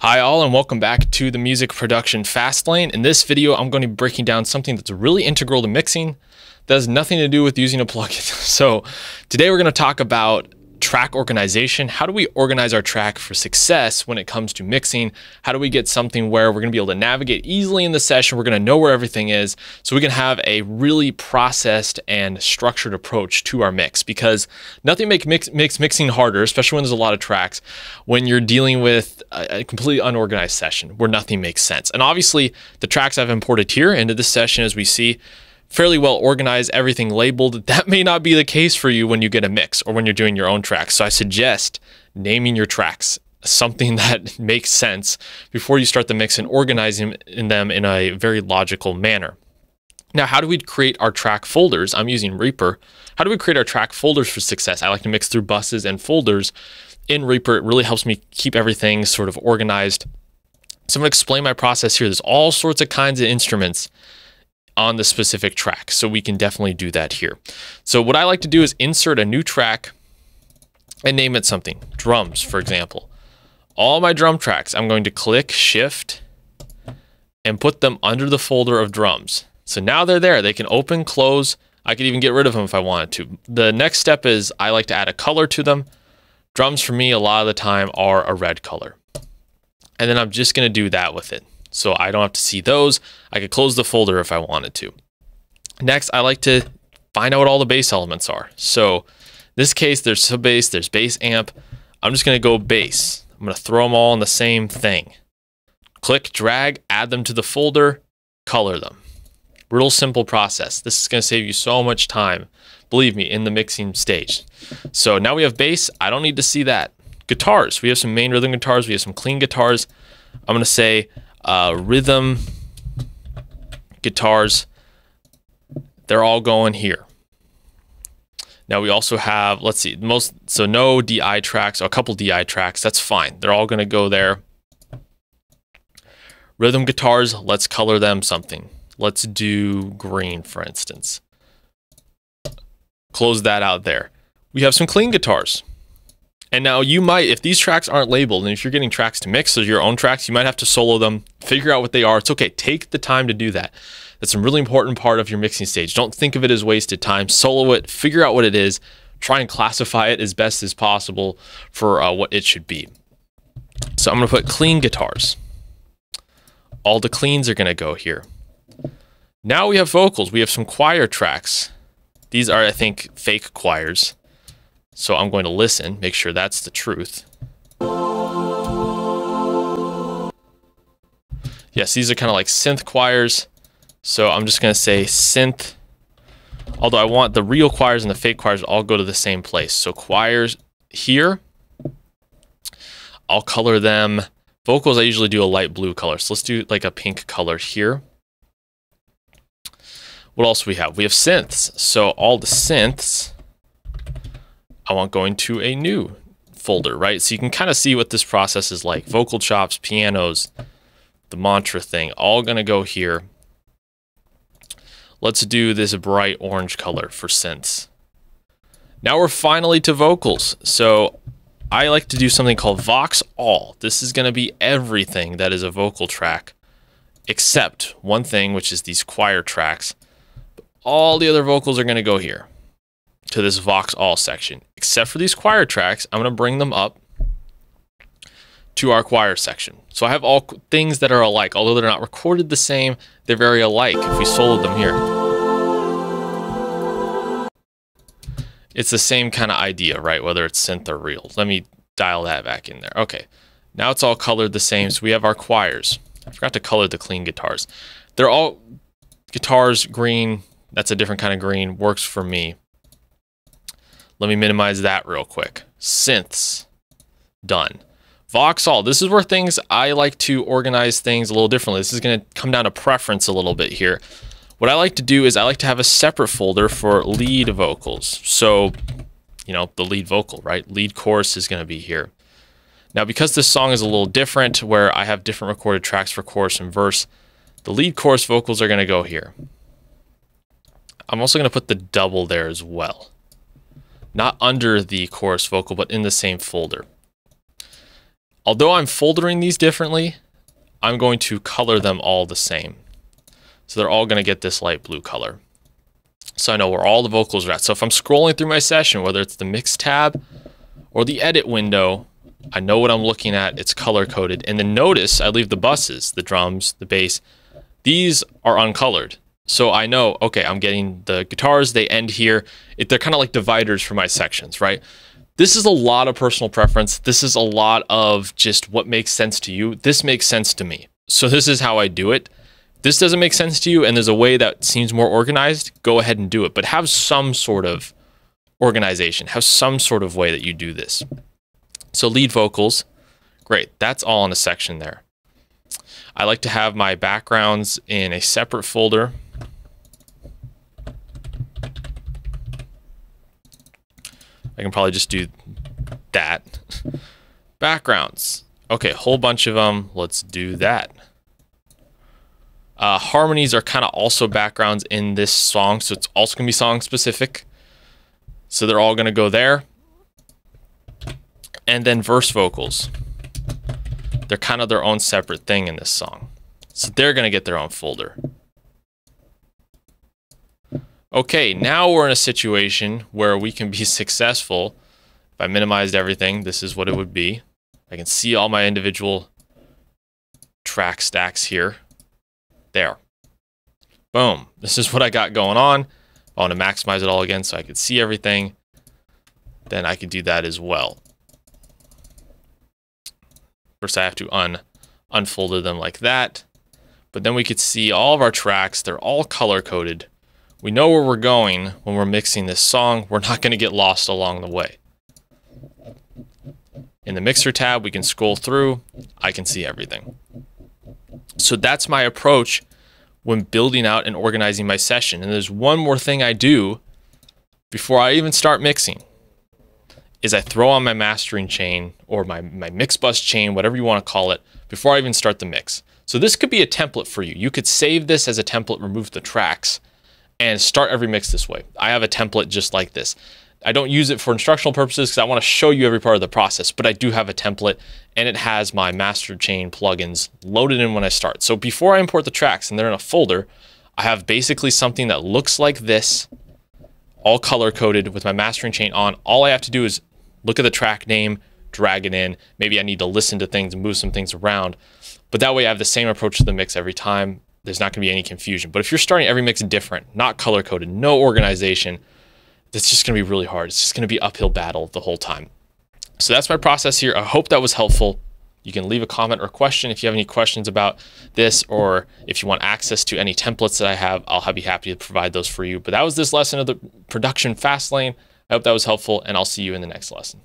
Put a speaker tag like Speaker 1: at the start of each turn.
Speaker 1: Hi all, and welcome back to the Music Production Fast Lane. In this video, I'm going to be breaking down something that's really integral to mixing that has nothing to do with using a plugin. So today we're going to talk about track organization. How do we organize our track for success when it comes to mixing? How do we get something where we're going to be able to navigate easily in the session? We're going to know where everything is so we can have a really processed and structured approach to our mix, because nothing makes mixing harder, especially when there's a lot of tracks, when you're dealing with a completely unorganized session where nothing makes sense. And obviously the tracks I've imported here into this session, as we see, fairly well organized, everything labeled. That may not be the case for you when you get a mix or when you're doing your own tracks. So I suggest naming your tracks something that makes sense before you start the mix and organizing them in a very logical manner. Now, how do we create our track folders? I'm using Reaper. How do we create our track folders for success? I like to mix through buses and folders in Reaper. It really helps me keep everything sort of organized. So I'm going to explain my process here. There's all sorts of kinds of instruments on the specific track, so we can definitely do that here. So what I like to do is insert a new track and name it something. Drums, for example. All my drum tracks, I'm going to click Shift and put them under the folder of drums. So now they're there. They can open, close. I could even get rid of them if I wanted to. The next step is I like to add a color to them. Drums for me a lot of the time are a red color. And then I'm just going to do that with it, so I don't have to see those. I could close the folder if I wanted to. Next, I like to find out what all the bass elements are. So in this case, there's sub bass, there's bass amp. I'm just gonna go bass. I'm gonna throw them all in the same thing. Click, drag, add them to the folder, color them. Real simple process. This is gonna save you so much time, believe me, in the mixing stage. So now we have bass. I don't need to see that. Guitars, we have some main rhythm guitars, we have some clean guitars. I'm gonna say rhythm guitars, they're all going here. Now we also have, let's see, no DI tracks, or a couple DI tracks, that's fine. They're all going to go there. Rhythm guitars, let's color them something. Let's do green, for instance. Close that out there. We have some clean guitars. And now you might, if these tracks aren't labeled, and if you're getting tracks to mix, so your own tracks, you might have to solo them, figure out what they are. It's okay, take the time to do that. That's a really important part of your mixing stage. Don't think of it as wasted time. Solo it, figure out what it is, try and classify it as best as possible for what it should be. So I'm gonna put clean guitars. All the cleans are gonna go here. Now we have vocals. We have some choir tracks. These are, I think, fake choirs. So I'm going to listen, make sure that's the truth. Yes, these are kind of like synth choirs. So I'm just going to say synth, although I want the real choirs and the fake choirs to all go to the same place. So choirs here, I'll color them. Vocals, I usually do a light blue color. So let's do like a pink color here. What else do we have? We have synths. So all the synths, I want going to a new folder, right? So you can kind of see what this process is like. Vocal chops, pianos, the mantra thing, all gonna go here. Let's do this bright orange color for synths. Now we're finally to vocals. So I like to do something called Vox All. This is gonna be everything that is a vocal track, except one thing, which is these choir tracks. All the other vocals are gonna go here, to this Vox All section. Except for these choir tracks, I'm going to bring them up to our choir section. So I have all things that are alike. Although they're not recorded the same, they're very alike if we soloed them here. It's the same kind of idea, right? Whether it's synth or real. Let me dial that back in there. Okay, now it's all colored the same. So we have our choirs. I forgot to color the clean guitars. They're all guitars green. That's a different kind of green. Works for me. Let me minimize that real quick. Synths, done. Vox All, this is where I like to organize things a little differently. This is gonna come down to preference a little bit here. What I like to do is I like to have a separate folder for lead vocals. So, you know, the lead vocal, right? Lead chorus is gonna be here. Now, because this song is a little different, where I have different recorded tracks for chorus and verse, the lead chorus vocals are gonna go here. I'm also gonna put the double there as well. Not under the chorus vocal, but in the same folder. Although I'm foldering these differently, I'm going to color them all the same. So they're all going to get this light blue color. So I know where all the vocals are at. So if I'm scrolling through my session, whether it's the mix tab or the edit window, I know what I'm looking at. It's color coded. And then notice I leave the buses, the drums, the bass. These are uncolored. So I know, okay, I'm getting the guitars, they end here. They're kind of like dividers for my sections, right? This is a lot of personal preference. This is a lot of just what makes sense to you. This makes sense to me. So this is how I do it. This doesn't make sense to you and there's a way that seems more organized, go ahead and do it. But have some sort of organization, have some sort of way that you do this. So lead vocals, great. That's all in a section there. I like to have my backgrounds in a separate folder. I can probably just do that. Backgrounds. Okay, whole bunch of them. Let's do that. Harmonies are kind of also backgrounds in this song, so it's also going to be song specific. So they're all going to go there. And then verse vocals. They're kind of their own separate thing in this song. So they're going to get their own folder. Okay, now we're in a situation where we can be successful. If I minimized everything, this is what it would be. I can see all my individual track stacks here. There. Boom. This is what I got going on. I want to maximize it all again so I can see everything. Then I could do that as well. First I have to unfold them like that. But then we could see all of our tracks. They're all color coded. We know where we're going when we're mixing this song. We're not going to get lost along the way. In the mixer tab, we can scroll through. I can see everything. So that's my approach when building out and organizing my session. And there's one more thing I do before I even start mixing, is I throw on my mastering chain or my mix bus chain, whatever you want to call it, before I even start the mix. So this could be a template for you. You could save this as a template, remove the tracks, and start every mix this way. I have a template just like this. I don't use it for instructional purposes because I want to show you every part of the process, but I do have a template and it has my master chain plugins loaded in when I start. So before I import the tracks and they're in a folder, I have basically something that looks like this, all color coded with my mastering chain on. All I have to do is look at the track name, drag it in. Maybe I need to listen to things and move some things around, but that way I have the same approach to the mix every time. There's not going to be any confusion. But if you're starting every mix different, not color coded, no organization, that's just going to be really hard. It's just going to be uphill battle the whole time. So that's my process here. I hope that was helpful. You can leave a comment or question if you have any questions about this, or if you want access to any templates that I have, I'll be happy to provide those for you. But that was this lesson of the production fast lane. I hope that was helpful, and I'll see you in the next lesson.